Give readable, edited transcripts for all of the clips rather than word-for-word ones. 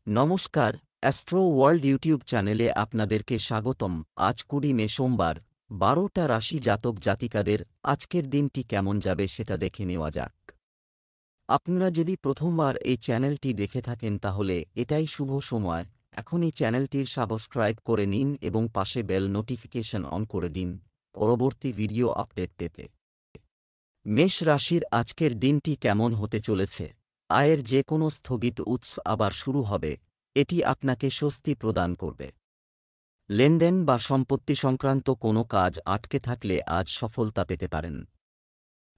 নমস্কার, astro world YouTube চ্যানেলে আপনাদেরকে স্বাগতম। আজ ২০ মে সোমবার, ১২টা রাশি জাতক জাতিকাদের আজকের দিনটি কেমন যাবে সেটা দেখে নেওয়া যাক। আপনারা যদি প্রথমবার এই চ্যানেলটি দেখে থাকেন তাহলে এটাই শুভ সময়। এখনই চ্যানেলটির সাবস্ক্রাইব করে নিন এবং পাশে বেল নোটিফিকেশন অন করে দিন পরবর্তী ভিডিও আপডেট পেতে। মেষ রাশির আজকের দিনটি কেমন হতে চলেছে? আয়ের যে কোনো স্থগিত উৎস আবার শুরু হবে, এটি আপনাকে স্বস্তি প্রদান করবে। লেনদেন বা সম্পত্তি সংক্রান্ত কোনো কাজ আটকে থাকলে আজ সফলতা পেতে পারেন।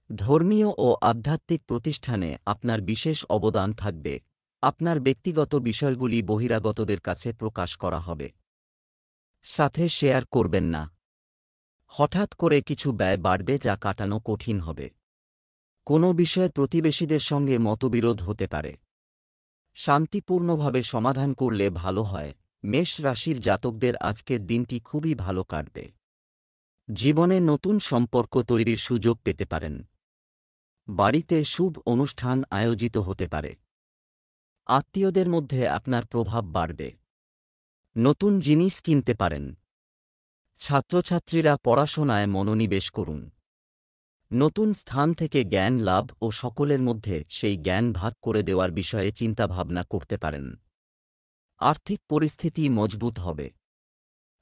ধর্মীয় ও আধ্যাত্মিক প্রতিষ্ঠানে আপনার বিশেষ অবদান থাকবে। আপনার ব্যক্তিগত বিষয়গুলি বহিরাগতদের কাছে প্রকাশ করা হবে। সাথে শেয়ার করবেন না। হঠাৎ করে কিছু ব্যয় বাড়বে যা কাটানো কঠিন হবে। কোনো বিষয়ে প্রতিবেশীদের সঙ্গে মতবিরোধ হতে পারে। শান্তিপূর্ণভাবে সমাধান করলে ভালো হয়। মেষ রাশির জাতকদের আজকের দিনটি খুবই ভালো কাটবে। জীবনে নতুন সম্পর্ক তৈরির সুযোগ পেতে পারেন। বাড়িতে শুভ অনুষ্ঠান আয়োজিত হতে পারে। আত্মীয়দের মধ্যে আপনার প্রভাব বাড়বে। নতুন জিনিস কিনতে পারেন। ছাত্রছাত্রীরা পড়াশোনায় মনোনিবেশ করুন। নতুন স্থান থেকে জ্ঞান লাভ ও সকলের মধ্যে সেই জ্ঞান ভাগ করে দেওয়ার বিষয়ে চিন্তাভাবনা করতে পারেন। আর্থিক পরিস্থিতি মজবুত হবে।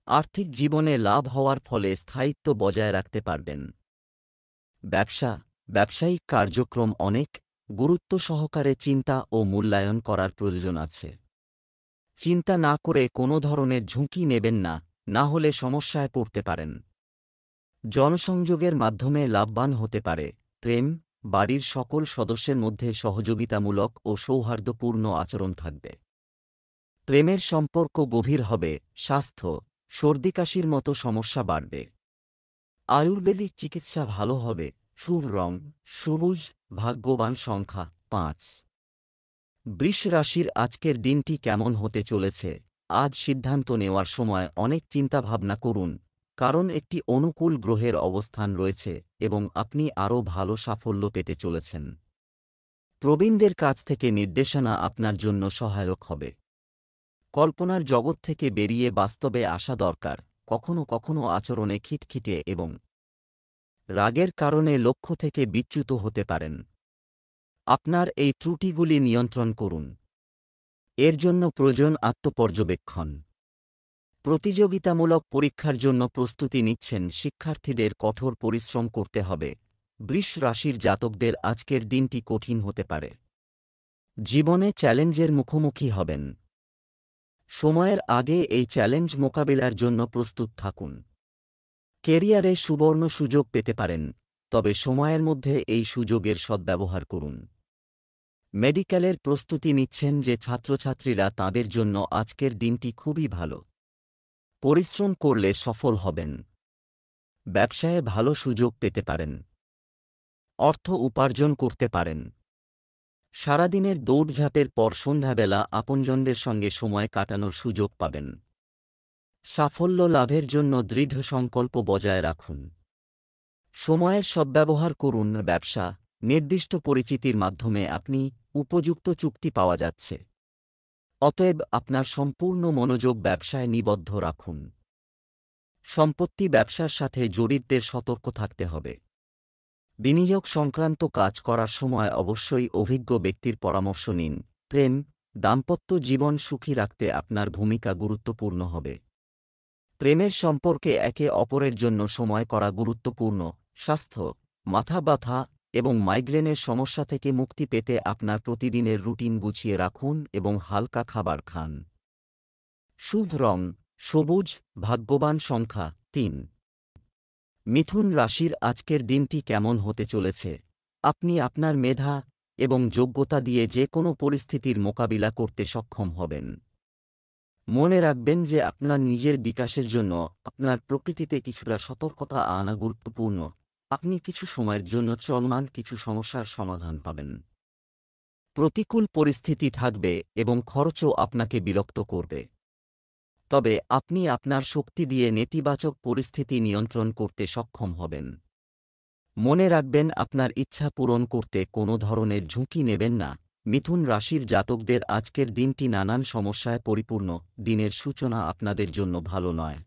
আর্থিক জীবনে লাভ হওয়ার ফলে স্থায়িত্ব বজায় রাখতে পারবেন। ব্যবসায়িক কার্যক্রম অনেক গুরুত্ব সহকারে চিন্তা ও মূল্যায়ন করার প্রয়োজন আছে। চিন্তা না করে কোনো ধরনের ঝুঁকি নেবেন না, না হলে সমস্যায় পড়তে পারেন। জনসংযোগের মাধ্যমে লাভবান হতে পারে। প্রেম, বাড়ির সকল সদস্যের মধ্যে সহযোগিতামূলক ও সৌহার্দ্যপূর্ণ আচরণ থাকবে। প্রেমের সম্পর্ক গভীর হবে। স্বাস্থ্য, সর্দিকাশির মতো সমস্যা বাড়বে। আয়ুর্বেদিক চিকিৎসা ভালো হবে। শুভ রং সবুজ, ভাগ্যবান সংখ্যা ৫। বৃষ রাশির আজকের দিনটি কেমন হতে চলেছে? আজ সিদ্ধান্ত নেওয়ার সময় অনেক চিন্তাভাবনা করুন, কারণ একটি অনুকূল গ্রহের অবস্থান রয়েছে এবং আপনি আরও ভালো সাফল্য পেতে চলেছেন। প্রবীণদের কাছ থেকে নির্দেশনা আপনার জন্য সহায়ক হবে। কল্পনার জগৎ থেকে বেরিয়ে বাস্তবে আসা দরকার। কখনো কখনো আচরণে খিটখিটে এবং রাগের কারণে লক্ষ্য থেকে বিচ্যুত হতে পারেন। আপনার এই ত্রুটিগুলি নিয়ন্ত্রণ করুন। এর জন্য প্রয়োজন আত্মপর্যবেক্ষণ। প্রতিযোগিতামূলক পরীক্ষার জন্য প্রস্তুতি নিচ্ছেন শিক্ষার্থীদের কঠোর পরিশ্রম করতে হবে। বৃষ রাশির জাতকদের আজকের দিনটি কঠিন হতে পারে। জীবনে চ্যালেঞ্জের মুখোমুখি হবেন। সময়ের আগে এই চ্যালেঞ্জ মোকাবিলার জন্য প্রস্তুত থাকুন। কেরিয়ারে সুবর্ণ সুযোগ পেতে পারেন, তবে সময়ের মধ্যে এই সুযোগের সদ্ব্যবহার করুন। মেডিকেলের প্রস্তুতি নিচ্ছেন যে ছাত্রছাত্রীরা, তাদের জন্য আজকের দিনটি খুবই ভালো। পরিশ্রম করলে সফল হবেন। ব্যবসায়ে ভালো সুযোগ পেতে পারেন। অর্থ উপার্জন করতে পারেন। সারাদিনের দৌড়ঝাঁপের পর সন্ধ্যাবেলা আপনজনদের সঙ্গে সময় কাটানোর সুযোগ পাবেন। সাফল্য লাভের জন্য দৃঢ় সংকল্প বজায় রাখুন। সময়ের সদ্ব্যবহার করুন। ব্যবসা, নির্দিষ্ট পরিচিতির মাধ্যমে আপনি উপযুক্ত চুক্তি পাওয়া যাচ্ছে। অতএব আপনার সম্পূর্ণ মনোযোগ ব্যবসায় নিবদ্ধ রাখুন। সম্পত্তি ব্যবসার সাথে জড়িতদের সতর্ক থাকতে হবে। বিনিয়োগ সংক্রান্ত কাজ করার সময় অবশ্যই অভিজ্ঞ ব্যক্তির পরামর্শ নিন। প্রেম, দাম্পত্য জীবন সুখী রাখতে আপনার ভূমিকা গুরুত্বপূর্ণ হবে। প্রেমের সম্পর্কে একে অপরের জন্য সময় করা গুরুত্বপূর্ণ। স্বাস্থ্য, মাথা ব্যথা এবং মাইগ্রেনের সমস্যা থেকে মুক্তি পেতে আপনার প্রতিদিনের রুটিন গুছিয়ে রাখুন এবং হালকা খাবার খান। শুভ রং সবুজ, ভাগ্যবান সংখ্যা ৩। মিথুন রাশির আজকের দিনটি কেমন হতে চলেছে? আপনি আপনার মেধা এবং যোগ্যতা দিয়ে যে কোনো পরিস্থিতির মোকাবিলা করতে সক্ষম হবেন। মনে রাখবেন যে আপনার নিজের বিকাশের জন্য আপনার প্রকৃতিতে কিছুটা সতর্কতা আনা গুরুত্বপূর্ণ। আপনি কিছু সময়ের জন্য চলমান কিছু সমস্যার সমাধান পাবেন। প্রতিকূল পরিস্থিতি থাকবে এবং খরচও আপনাকে বিরক্ত করবে। তবে আপনি আপনার শক্তি দিয়ে নেতিবাচক পরিস্থিতি নিয়ন্ত্রণ করতে সক্ষম হবেন। মনে রাখবেন, আপনার ইচ্ছা পূরণ করতে কোনো ধরনের ঝুঁকি নেবেন না, মিথুন রাশির জাতকদের আজকের দিনটি নানান সমস্যায় পরিপূর্ণ। দিনের সূচনা আপনাদের জন্য ভালো নয়।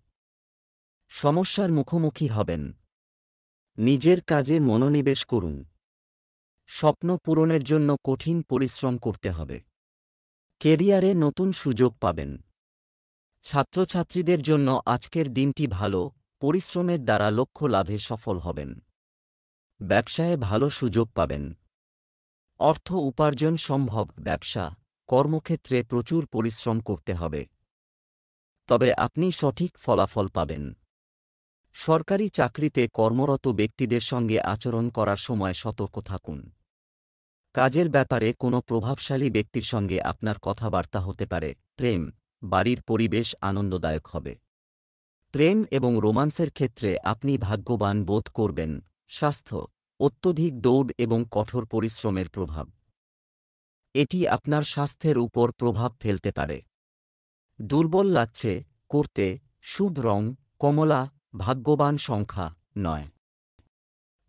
সমস্যার মুখোমুখি হবেন। নিজের কাজে মনোনিবেশ করুন। স্বপ্ন পূরণের জন্য কঠিন পরিশ্রম করতে হবে। কেরিয়ারে নতুন সুযোগ পাবেন। ছাত্রছাত্রীদের জন্য আজকের দিনটি ভালো, পরিশ্রমের দ্বারা লক্ষ্য লাভে সফল হবেন। ব্যবসায়ে ভালো সুযোগ পাবেন। অর্থ উপার্জন সম্ভব। ব্যবসা, কর্মক্ষেত্রে প্রচুর পরিশ্রম করতে হবে, তবে আপনি সঠিক ফলাফল পাবেন। সরকারি চাকরিতে কর্মরত ব্যক্তিদের সঙ্গে আচরণ করার সময় সতর্ক থাকুন। কাজের ব্যাপারে কোনো প্রভাবশালী ব্যক্তির সঙ্গে আপনার কথাবার্তা হতে পারে। প্রেম, বাড়ির পরিবেশ আনন্দদায়ক হবে। প্রেম এবং রোমান্সের ক্ষেত্রে আপনি ভাগ্যবান বোধ করবেন। স্বাস্থ্য, অত্যধিক দৌড় এবং কঠোর পরিশ্রমের প্রভাব, এটি আপনার স্বাস্থ্যের উপর প্রভাব ফেলতে পারে। দুর্বল লাগছে করতে। শুভ রং কমলা। ভাগ্যবান সংখ্যা 9।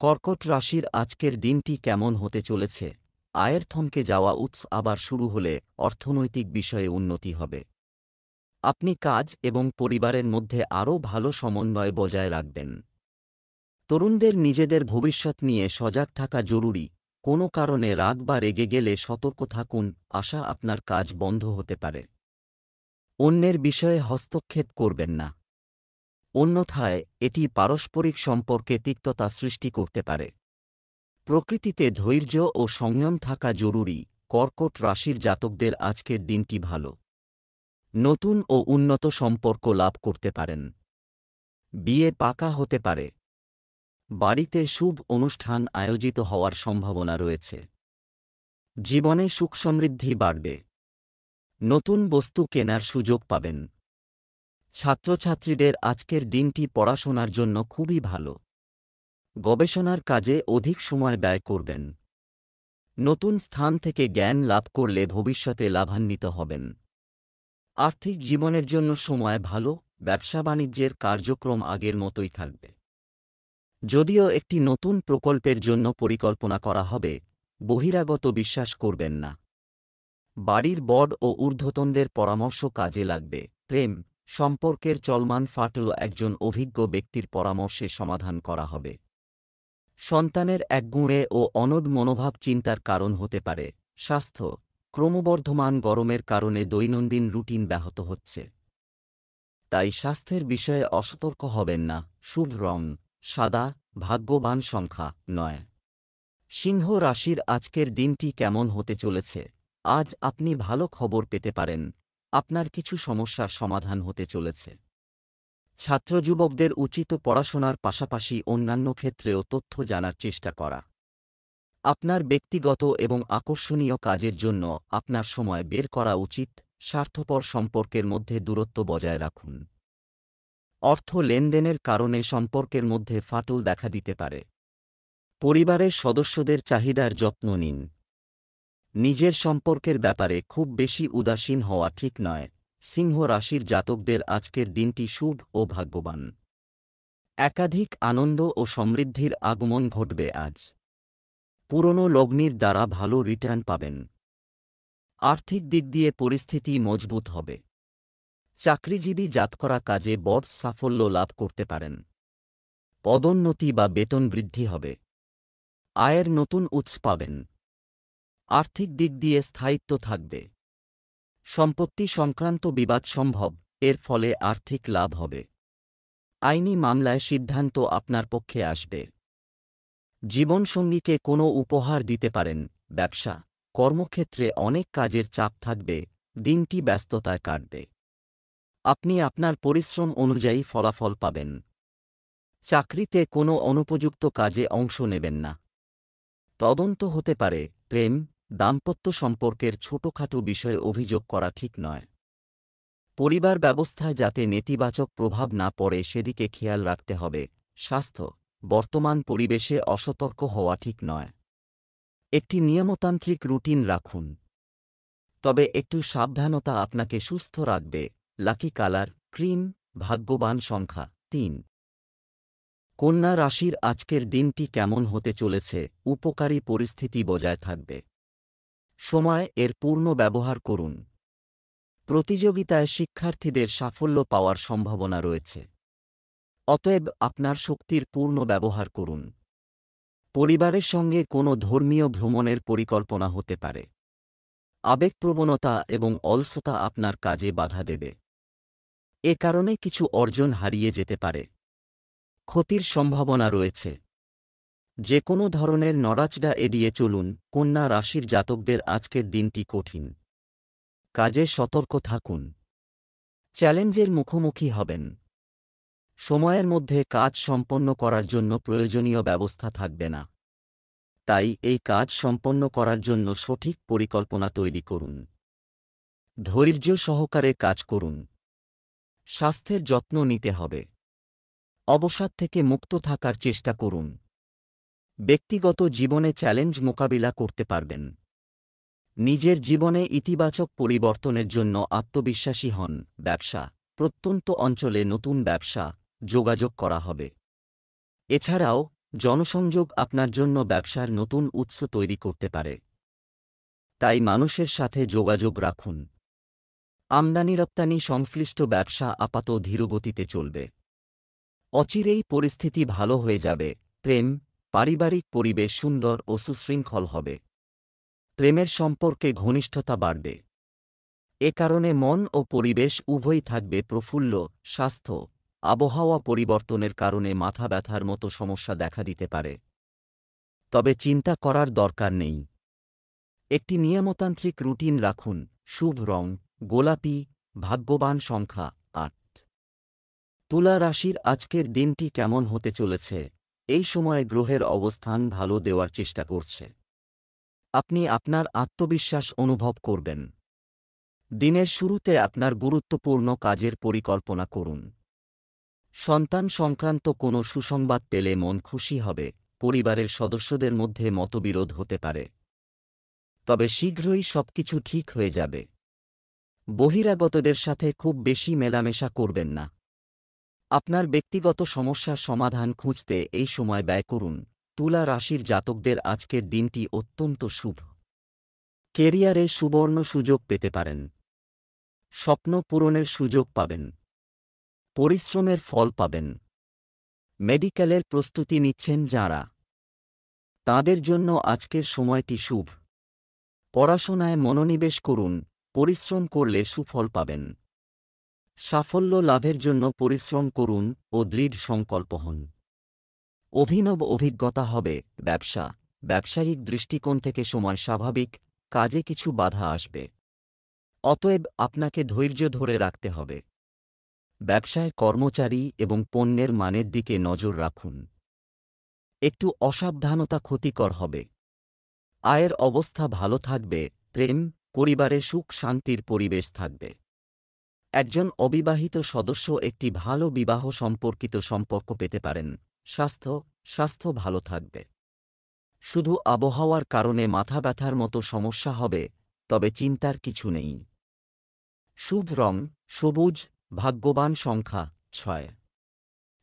কর্কট রাশির আজকের দিনটি কেমন হতে চলেছে? আয়ের থমকে যাওয়া উৎস আবার শুরু হলে অর্থনৈতিক বিষয়ে উন্নতি হবে। আপনি কাজ এবং পরিবারের মধ্যে আরও ভালো সমন্বয় বজায় রাখবেন। তরুণদের নিজেদের ভবিষ্যৎ নিয়ে সজাগ থাকা জরুরি। কোনো কারণে রাগ বা রেগে গেলে সতর্ক থাকুন, আশা আপনার কাজ বন্ধ হতে পারে। অন্যের বিষয়ে হস্তক্ষেপ করবেন না, অন্যথায় এটি পারস্পরিক সম্পর্কে তিক্ততা সৃষ্টি করতে পারে। প্রকৃতিতে ধৈর্য ও সংযম থাকা জরুরি। কর্কট রাশির জাতকদের আজকের দিনটি ভালো। নতুন ও উন্নত সম্পর্ক লাভ করতে পারেন। বিয়ে পাকা হতে পারে। বাড়িতে শুভ অনুষ্ঠান আয়োজিত হওয়ার সম্ভাবনা রয়েছে। জীবনে সুখ সমৃদ্ধি বাড়বে। নতুন বস্তু কেনার সুযোগ পাবেন। ছাত্রছাত্রীদের আজকের দিনটি পড়াশোনার জন্য খুবই ভালো। গবেষণার কাজে অধিক সময় ব্যয় করবেন। নতুন স্থান থেকে জ্ঞান লাভ করলে ভবিষ্যতে লাভান্বিত হবেন। আর্থিক জীবনের জন্য সময় ভালো। ব্যবসা বাণিজ্যের কার্যক্রম আগের মতোই থাকবে। যদিও একটি নতুন প্রকল্পের জন্য পরিকল্পনা করা হবে, বহিরাগত বিশ্বাস করবেন না। বাড়ির বড় ও ঊর্ধ্বতনদের পরামর্শ কাজে লাগবে। প্রেম, সম্পর্কের চলমান ফাটল একজন অভিজ্ঞ ব্যক্তির পরামর্শে সমাধান করা হবে। সন্তানের একগুঁড়ে ও অনড় মনোভাব চিন্তার কারণ হতে পারে। স্বাস্থ্য, ক্রমবর্ধমান গরমের কারণে দৈনন্দিন রুটিন ব্যাহত হচ্ছে, তাই স্বাস্থ্যের বিষয়ে অসতর্ক হবেন না। শুভ রং সাদা। ভাগ্যবান সংখ্যা 9। সিংহ রাশির আজকের দিনটি কেমন হতে চলেছে? আজ আপনি ভালো খবর পেতে পারেন। আপনার কিছু সমস্যার সমাধান হতে চলেছে। ছাত্রযুবকদের উচিত পড়াশোনার পাশাপাশি অন্যান্য ক্ষেত্রেও তথ্য জানার চেষ্টা করা। আপনার ব্যক্তিগত এবং আকর্ষণীয় কাজের জন্য আপনার সময় বের করা উচিত। স্বার্থপর সম্পর্কের মধ্যে দূরত্ব বজায় রাখুন। অর্থ লেনদেনের কারণে সম্পর্কের মধ্যে ফাটল দেখা দিতে পারে। পরিবারের সদস্যদের চাহিদার যত্ন নিন। নিজের সম্পর্কের ব্যাপারে খুব বেশি উদাসীন হওয়া ঠিক নয়। সিংহ রাশির জাতকদের আজকের দিনটি শুভ ও ভাগ্যবান। একাধিক আনন্দ ও সমৃদ্ধির আগমন ঘটবে আজ। পুরনো লগ্নির দ্বারা ভালো রিটার্ন পাবেন। আর্থিক দিক দিয়ে পরিস্থিতি মজবুত হবে। চাকরিজীবী জাতকরা কাজে বড় সাফল্য লাভ করতে পারেন। পদোন্নতি বা বেতন বৃদ্ধি হবে। আয়ের নতুন উৎস পাবেন। আর্থিক দিক দিয়ে স্থায়িত্ব থাকবে। সম্পত্তি সংক্রান্ত বিবাদ সম্ভব, এর ফলে আর্থিক লাভ হবে। আইনি মামলায় সিদ্ধান্ত আপনার পক্ষে আসবে। জীবনসঙ্গীকে কোনো উপহার দিতে পারেন। ব্যবসা, কর্মক্ষেত্রে অনেক কাজের চাপ থাকবে। দিনটি ব্যস্ততায় কাটবে। আপনি আপনার পরিশ্রম অনুযায়ী ফলাফল পাবেন। চাকরিতে কোনো অনুপযুক্ত কাজে অংশ নেবেন না। তদন্ত হতে পারে। প্রেম, দাম্পত্য সম্পর্কের ছোটখাটো বিষয়ে অভিযোগ করা ঠিক নয়। পরিবার ব্যবস্থায় যাতে নেতিবাচক প্রভাব না পড়ে সেদিকে খেয়াল রাখতে হবে। স্বাস্থ্য, বর্তমান পরিবেশে অসতর্ক হওয়া ঠিক নয়। একটি নিয়মতান্ত্রিক রুটিন রাখুন, তবে একটু সাবধানতা আপনাকে সুস্থ রাখবে। Lucky colour cream. ভাগ্যবান সংখ্যা 3। কন্যা রাশির আজকের দিনটি কেমন হতে চলেছে? উপকারী পরিস্থিতি বজায় থাকবে। সময় এর পূর্ণ ব্যবহার করুন। প্রতিযোগিতায় শিক্ষার্থীদের সাফল্য পাওয়ার সম্ভাবনা রয়েছে। অতএব আপনার শক্তির পূর্ণ ব্যবহার করুন। পরিবারের সঙ্গে কোনো ধর্মীয় ভ্রমণের পরিকল্পনা হতে পারে। আবেগপ্রবণতা এবং অলসতা আপনার কাজে বাধা দেবে। এ কারণে কিছু অর্জন হারিয়ে যেতে পারে। ক্ষতির সম্ভাবনা রয়েছে। যে কোনো ধরনের নড়াচড়া এড়িয়ে চলুন। কন্যা রাশির জাতকদের আজকের দিনটি কঠিন। কাজে সতর্ক থাকুন। চ্যালেঞ্জের মুখোমুখি হবেন। সময়ের মধ্যে কাজ সম্পন্ন করার জন্য প্রয়োজনীয় ব্যবস্থা থাকবে না। তাই এই কাজ সম্পন্ন করার জন্য সঠিক পরিকল্পনা তৈরি করুন। ধৈর্য সহকারে কাজ করুন। স্বাস্থ্যের যত্ন নিতে হবে। অবসাদ থেকে মুক্ত থাকার চেষ্টা করুন। ব্যক্তিগত জীবনে চ্যালেঞ্জ মোকাবিলা করতে পারবেন। নিজের জীবনে ইতিবাচক পরিবর্তনের জন্য আত্মবিশ্বাসী হন। ব্যবসা, প্রত্যন্ত অঞ্চলে নতুন ব্যবসা যোগাযোগ করা হবে। এছাড়াও জনসংযোগ আপনার জন্য ব্যবসার নতুন উৎস তৈরি করতে পারে। তাই মানুষের সাথে যোগাযোগ রাখুন। আমদানি রপ্তানি সংশ্লিষ্ট ব্যবসা আপাত ধীরগতিতে চলবে। অচিরেই পরিস্থিতি ভালো হয়ে যাবে। প্রেম, পারিবারিক পরিবেশ সুন্দর ও সুশৃঙ্খল হবে। প্রেমের সম্পর্কে ঘনিষ্ঠতা বাড়বে। এ কারণে মন ও পরিবেশ উভয়ই থাকবে প্রফুল্ল। স্বাস্থ্য, আবহাওয়া পরিবর্তনের কারণে মাথা ব্যথার মতো সমস্যা দেখা দিতে পারে। তবে চিন্তা করার দরকার নেই। একটি নিয়মতান্ত্রিক রুটিন রাখুন। শুভ রং গোলাপি। ভাগ্যবান সংখ্যা ৮। তুলা রাশির আজকের দিনটি কেমন হতে চলেছে? এই সময়ে গ্রহের অবস্থান ভালো দেওয়ার চেষ্টা করছে। আপনি আপনার আত্মবিশ্বাস অনুভব করবেন। দিনের শুরুতে আপনার গুরুত্বপূর্ণ কাজের পরিকল্পনা করুন। সন্তান সংক্রান্ত কোনো সুসংবাদ পেলে মন খুশি হবে। পরিবারের সদস্যদের মধ্যে মতবিরোধ হতে পারে। তবে শীঘ্রই সবকিছু ঠিক হয়ে যাবে। বহিরাগতদের সাথে খুব বেশি মেলামেশা করবেন না। আপনার ব্যক্তিগত সমস্যার সমাধান খুঁজতে এই সময় ব্যয় করুন। তুলা রাশির জাতকদের আজকের দিনটি অত্যন্ত শুভ। কেরিয়ারে সুবর্ণ সুযোগ পেতে পারেন। স্বপ্ন পূরণের সুযোগ পাবেন। পরিশ্রমের ফল পাবেন। মেডিকেলের প্রস্তুতি নিচ্ছেন যাঁরা, তাঁদের জন্য আজকের সময়টি শুভ। পড়াশোনায় মনোনিবেশ করুন। পরিশ্রম করলে সুফল পাবেন। সাফল্য লাভের জন্য পরিশ্রম করুন ও দৃঢ় সংকল্প হন। অভিনব অভিজ্ঞতা হবে। ব্যবসা, ব্যবসায়িক দৃষ্টিকোণ থেকে সময় স্বাভাবিক। কাজে কিছু বাধা আসবে। অতএব আপনাকে ধৈর্য ধরে রাখতে হবে। ব্যবসায় কর্মচারী এবং পণ্যের মানের দিকে নজর রাখুন। একটু অসাবধানতা ক্ষতিকর হবে। আয়ের অবস্থা ভালো থাকবে। প্রেম, পরিবারে সুখ শান্তির পরিবেশ থাকবে। একজন অবিবাহিত সদস্য একটি ভালো বিবাহ সম্পর্কিত সম্পর্ক পেতে পারেন। স্বাস্থ্য ভালো থাকবে। শুধু আবহাওয়ার কারণে মাথা ব্যথার মতো সমস্যা হবে, তবে চিন্তার কিছু নেই। শুভ রং সবুজ। ভাগ্যবান সংখ্যা ৬।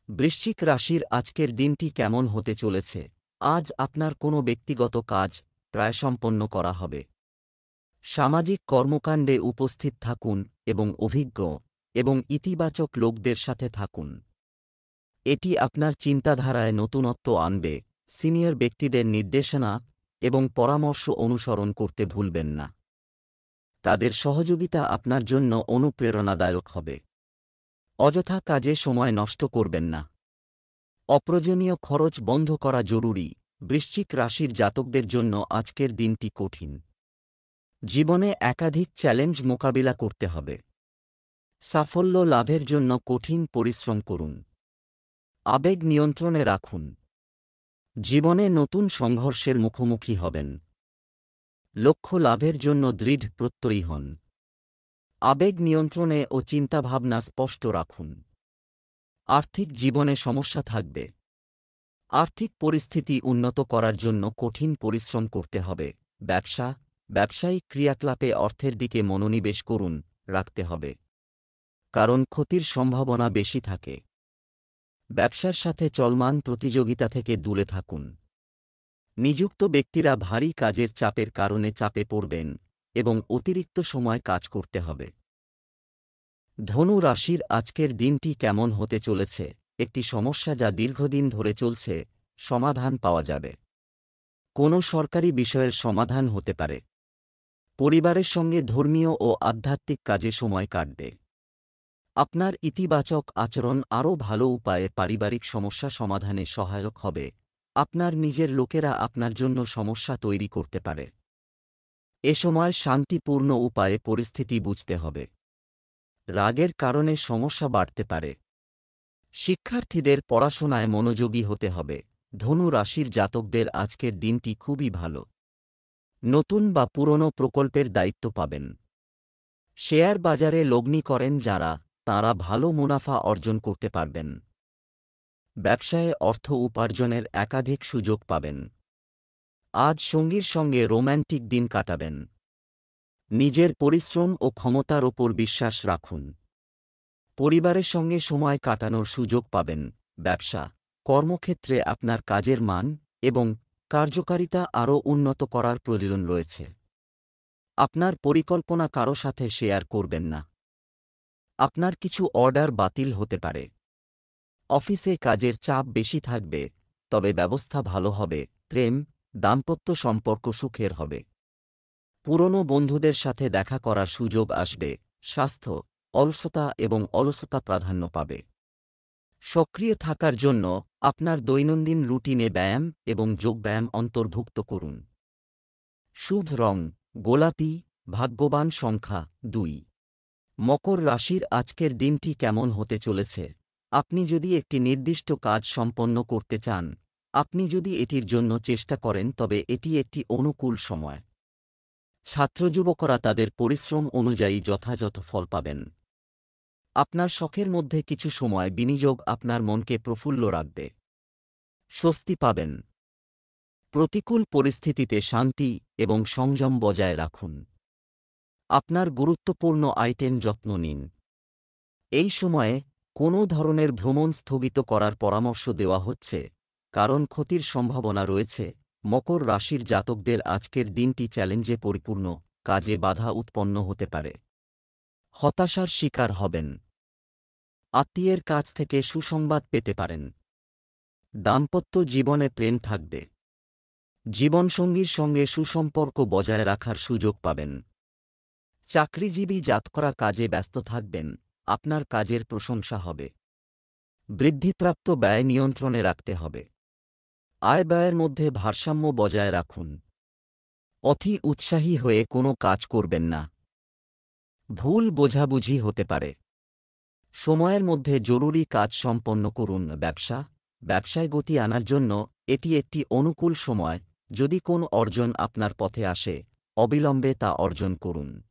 বৃশ্চিক রাশির আজকের দিনটি কেমন হতে চলেছে? আজ আপনার কোনো ব্যক্তিগত কাজ প্রায় সম্পন্ন করা হবে। সামাজিক কর্মকাণ্ডে উপস্থিত থাকুন এবং অভিজ্ঞ এবং ইতিবাচক লোকদের সাথে থাকুন। এটি আপনার চিন্তাধারায় নতুনত্ব আনবে। সিনিয়র ব্যক্তিদের নির্দেশনা এবং পরামর্শ অনুসরণ করতে ভুলবেন না। তাদের সহযোগিতা আপনার জন্য অনুপ্রেরণাদায়ক হবে। অযথা কাজে সময় নষ্ট করবেন না। অপ্রয়োজনীয় খরচ বন্ধ করা জরুরি। বৃশ্চিক রাশির জাতকদের জন্য আজকের দিনটি কঠিন। জীবনে একাধিক চ্যালেঞ্জ মোকাবিলা করতে হবে। সাফল্য লাভের জন্য কঠিন পরিশ্রম করুন। আবেগ নিয়ন্ত্রণে রাখুন। জীবনে নতুন সংঘর্ষের মুখোমুখি হবেন। লক্ষ্য লাভের জন্য দৃঢ় প্রত্যয়ী হন। আবেগ নিয়ন্ত্রণে ও চিন্তাভাবনা স্পষ্ট রাখুন। আর্থিক জীবনে সমস্যা থাকবে। আর্থিক পরিস্থিতি উন্নত করার জন্য কঠিন পরিশ্রম করতে হবে। ব্যবসায়িক ক্রিয়াকলাপে অর্থের দিকে মনোনিবেশ করুন রাখতে হবে, কারণ ক্ষতির সম্ভাবনা বেশি থাকে। ব্যবসার সাথে চলমান প্রতিযোগিতা থেকে দূরে থাকুন। নিযুক্ত ব্যক্তিরা ভারী কাজের চাপের কারণে চাপে পড়বেন এবং অতিরিক্ত সময় কাজ করতে হবে। ধনু রাশির আজকের দিনটি কেমন হতে চলেছে? একটি সমস্যা যা দীর্ঘদিন ধরে চলছে, সমাধান পাওয়া যাবে। কোনো সরকারি বিষয়ের সমাধান হতে পারে। পরিবারের সঙ্গে ধর্মীয় ও আধ্যাত্মিক কাজে সময় কাটবে। আপনার ইতিবাচক আচরণ আরও ভালো উপায়ে পারিবারিক সমস্যা সমাধানে সহায়ক হবে। আপনার নিজের লোকেরা আপনার জন্য সমস্যা তৈরি করতে পারে। এ সময় শান্তিপূর্ণ উপায়ে পরিস্থিতি বুঝতে হবে। রাগের কারণে সমস্যা বাড়তে পারে। শিক্ষার্থীদের পড়াশোনায় মনোযোগী হতে হবে। ধনু রাশির জাতকদের আজকের দিনটি খুবই ভালো। নতুন বা পুরনো প্রকল্পের দায়িত্ব পাবেন। শেয়ার বাজারে লগ্নি করেন যাঁরা, তাঁরা ভালো মুনাফা অর্জন করতে পারবেন। ব্যবসায়ে অর্থ উপার্জনের একাধিক সুযোগ পাবেন। আজ সঙ্গীর সঙ্গে রোম্যান্টিক দিন কাটাবেন। নিজের পরিশ্রম ও ক্ষমতার ওপর বিশ্বাস রাখুন। পরিবারের সঙ্গে সময় কাটানোর সুযোগ পাবেন। ব্যবসা, কর্মক্ষেত্রে আপনার কাজের মান এবং কার্যকারিতা আরও উন্নত করার প্রয়োজন রয়েছে। আপনার পরিকল্পনা কারও সাথে শেয়ার করবেন না। আপনার কিছু অর্ডার বাতিল হতে পারে। অফিসে কাজের চাপ বেশি থাকবে, তবে ব্যবস্থা ভালো হবে। প্রেম, দাম্পত্য সম্পর্ক সুখের হবে। পুরনো বন্ধুদের সাথে দেখা করার সুযোগ আসবে। স্বাস্থ্য, অলসতা এবং অলসতা প্রাধান্য পাবে। সক্রিয় থাকার জন্য আপনার দৈনন্দিন রুটিনে ব্যায়াম এবং যোগব্যায়াম অন্তর্ভুক্ত করুন। শুভ রং গোলাপি, ভাগ্যবান সংখ্যা 2। মকর রাশির আজকের দিনটি কেমন হতে চলেছে? আপনি যদি একটি নির্দিষ্ট কাজ সম্পন্ন করতে চান, আপনি যদি এটির জন্য চেষ্টা করেন, তবে এটি একটি অনুকূল সময়। ছাত্রযুবকরা তাদের পরিশ্রম অনুযায়ী যথাযথ ফল পাবেন। আপনার শখের মধ্যে কিছু সময় বিনিয়োগ আপনার মনকে প্রফুল্ল রাখবে। স্বস্তি পাবেন। প্রতিকূল পরিস্থিতিতে শান্তি এবং সংযম বজায় রাখুন। আপনার গুরুত্বপূর্ণ আইটেম যত্ন নিন। এই সময়ে কোনো ধরনের ভ্রমণ স্থগিত করার পরামর্শ দেওয়া হচ্ছে, কারণ ক্ষতির সম্ভাবনা রয়েছে। মকর রাশির জাতকদের আজকের দিনটি চ্যালেঞ্জে পরিপূর্ণ, কাজে বাধা উৎপন্ন হতে পারে। হতাশার শিকার হবেন। আত্মীয়ের কাছ থেকে সুসংবাদ পেতে পারেন। দাম্পত্য জীবনে প্রেম থাকবে। জীবনসঙ্গীর সঙ্গে সুসম্পর্ক বজায় রাখার সুযোগ পাবেন। চাকরিজীবী জাতকরা কাজে ব্যস্ত থাকবেন। আপনার কাজের প্রশংসা হবে। বৃদ্ধিপ্রাপ্ত ব্যয় নিয়ন্ত্রণে রাখতে হবে। আয় ব্যয়ের মধ্যে ভারসাম্য বজায় রাখুন। অতি উৎসাহী হয়ে কোনো কাজ করবেন না। ভুল বোঝাবুঝি হতে পারে। সময়ের মধ্যে জরুরি কাজ সম্পন্ন করুন। ব্যবসায় গতি আনার জন্য এটি একটি অনুকূল সময়। যদি কোন অর্জন আপনার পথে আসে, অবিলম্বে তা অর্জন করুন।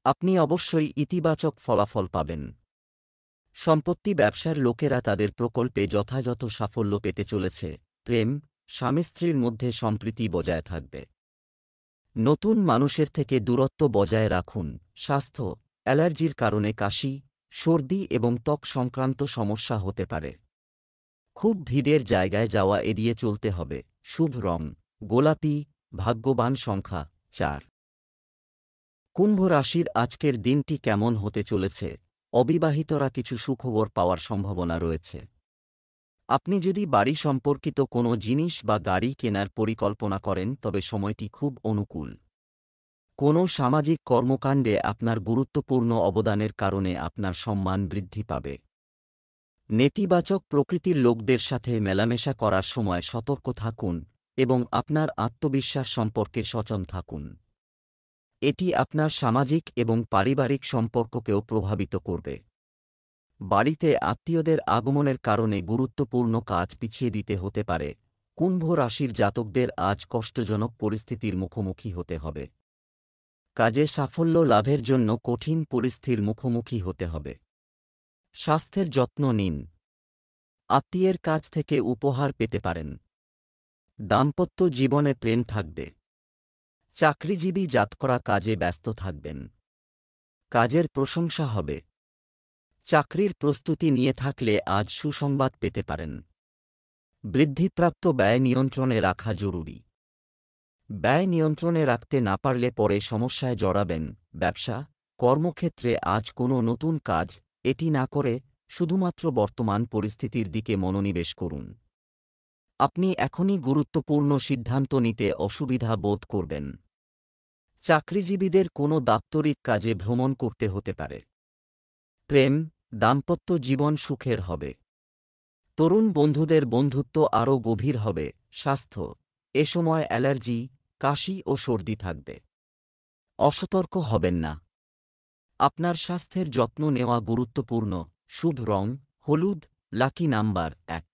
আপনি অবশ্যই ইতিবাচক ফলাফল পাবেন। সম্পত্তি ব্যবসার লোকেরা তাদের প্রকল্পে যথাযথ সাফল্য পেতে চলেছে। প্রেম, স্বামী স্ত্রীর মধ্যে সম্প্রীতি বজায় থাকবে। নতুন মানুষের থেকে দূরত্ব বজায় রাখুন। স্বাস্থ্য, অ্যালার্জির কারণে কাশি, সর্দি এবং ত্বক সংক্রান্ত সমস্যা হতে পারে। খুব ভিড়ের জায়গায় যাওয়া এড়িয়ে চলতে হবে। শুভ রং গোলাপি, ভাগ্যবান সংখ্যা 4। কুম্ভ রাশির আজকের দিনটি কেমন হতে চলেছে? অবিবাহিতরা কিছু সুখবর পাওয়ার সম্ভাবনা রয়েছে। আপনি যদি বাড়ি সম্পর্কিত কোনো জিনিস বা গাড়ি কেনার পরিকল্পনা করেন, তবে সময়টি খুব অনুকূল। কোনো সামাজিক কর্মকাণ্ডে আপনার গুরুত্বপূর্ণ অবদানের কারণে আপনার সম্মান বৃদ্ধি পাবে। নেতিবাচক প্রকৃতির লোকদের সাথে মেলামেশা করার সময় সতর্ক থাকুন এবং আপনার আত্মবিশ্বাস সম্পর্কে সচেতন থাকুন। এটি আপনার সামাজিক এবং পারিবারিক সম্পর্ককেও প্রভাবিত করবে। বাড়িতে আত্মীয়দের আগমনের কারণে গুরুত্বপূর্ণ কাজ পিছিয়ে দিতে হতে পারে। কুম্ভ রাশির জাতকদের আজ কষ্টজনক পরিস্থিতির মুখোমুখি হতে হবে। কাজে সাফল্য লাভের জন্য কঠিন পরিস্থিতির মুখোমুখি হতে হবে। স্বাস্থ্যের যত্ন নিন। আত্মীয়ের কাছ থেকে উপহার পেতে পারেন। দাম্পত্য জীবনে প্রেম থাকবে। চাকরিজীবী জাতকরা কাজে ব্যস্ত থাকবেন। কাজের প্রশংসা হবে। চাকরির প্রস্তুতি নিয়ে থাকলে আজ সুসংবাদ পেতে পারেন। বৃদ্ধিপ্রাপ্ত ব্যয় নিয়ন্ত্রণে রাখা জরুরি। ব্যয় নিয়ন্ত্রণে রাখতে না পারলে পরে সমস্যায় জড়াবেন। ব্যবসা, কর্মক্ষেত্রে আজ কোনো নতুন কাজ এটি না করে শুধুমাত্র বর্তমান পরিস্থিতির দিকে মনোনিবেশ করুন। আপনি এখনই গুরুত্বপূর্ণ সিদ্ধান্ত নিতে অসুবিধা বোধ করবেন। চাকরিজীবীদের কোনো দাপ্তরিক কাজে ভ্রমণ করতে হতে পারে। প্রেম, দাম্পত্য জীবন সুখের হবে। তরুণ বন্ধুদের বন্ধুত্ব আরও গভীর হবে। স্বাস্থ্য, এ সময় অ্যালার্জি, কাশি ও সর্দি থাকবে। অসতর্ক হবেন না। আপনার স্বাস্থ্যের যত্ন নেওয়া গুরুত্বপূর্ণ। শুভ রং হলুদ, লাকি নাম্বার 1।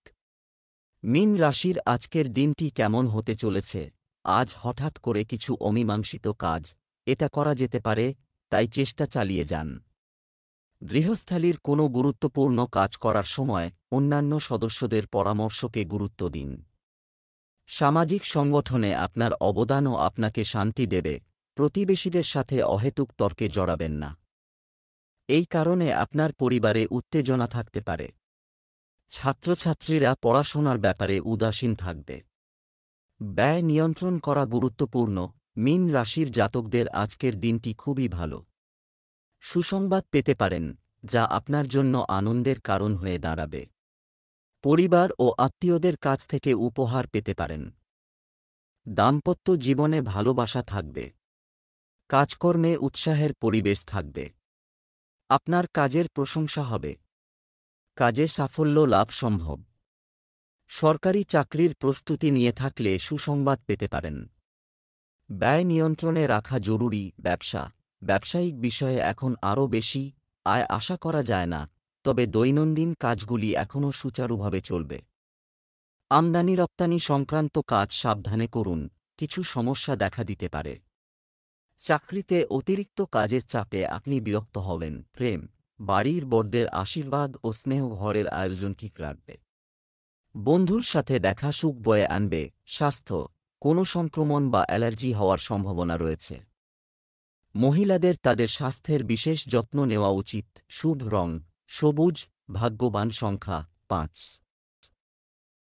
মীন রাশির আজকের দিনটি কেমন হতে চলেছে? আজ হঠাৎ করে কিছু অমীমাংসিত কাজ এটা করা যেতে পারে, তাই চেষ্টা চালিয়ে যান। গৃহস্থালির কোনো গুরুত্বপূর্ণ কাজ করার সময় অন্যান্য সদস্যদের পরামর্শকে গুরুত্ব দিন। সামাজিক সংগঠনে আপনার অবদানও আপনাকে শান্তি দেবে। প্রতিবেশীদের সাথে অহেতুক তর্কে জড়াবেন না। এই কারণে আপনার পরিবারে উত্তেজনা থাকতে পারে। ছাত্রছাত্রীরা পড়াশোনার ব্যাপারে উদাসীন থাকবে। ব্যয় নিয়ন্ত্রণ করা গুরুত্বপূর্ণ। মীন রাশির জাতকদের আজকের দিনটি খুবই ভালো। সুসংবাদ পেতে পারেন, যা আপনার জন্য আনন্দের কারণ হয়ে দাঁড়াবে। পরিবার ও আত্মীয়দের কাছ থেকে উপহার পেতে পারেন। দাম্পত্য জীবনে ভালোবাসা থাকবে। কাজকর্মে উৎসাহের পরিবেশ থাকবে। আপনার কাজের প্রশংসা হবে। কাজে সাফল্য লাভ সম্ভব। সরকারি চাকরির প্রস্তুতি নিয়ে থাকলে সুসংবাদ পেতে পারেন। ব্যয় নিয়ন্ত্রণে রাখা জরুরি। ব্যবসা, ব্যবসায়িক বিষয়ে এখন আরও বেশি আয় আশা করা যায় না, তবে দৈনন্দিন কাজগুলি এখনও সুচারুভাবে চলবে। আমদানি রপ্তানি সংক্রান্ত কাজ সাবধানে করুন, কিছু সমস্যা দেখা দিতে পারে। চাকরিতে অতিরিক্ত কাজের চাপে আপনি বিরক্ত হবেন। প্রেম, বাড়ির বড়দের আশীর্বাদ ও স্নেহ ঘরের আয়োজন ঠিক রাখবে। বন্ধুর সাথে দেখা সুখ বয়ে আনবে। স্বাস্থ্য, কোনো সংক্রমণ বা অ্যালার্জি হওয়ার সম্ভাবনা রয়েছে। মহিলাদের তাদের স্বাস্থ্যের বিশেষ যত্ন নেওয়া উচিত। শুভ রং সবুজ, ভাগ্যবান সংখ্যা 5।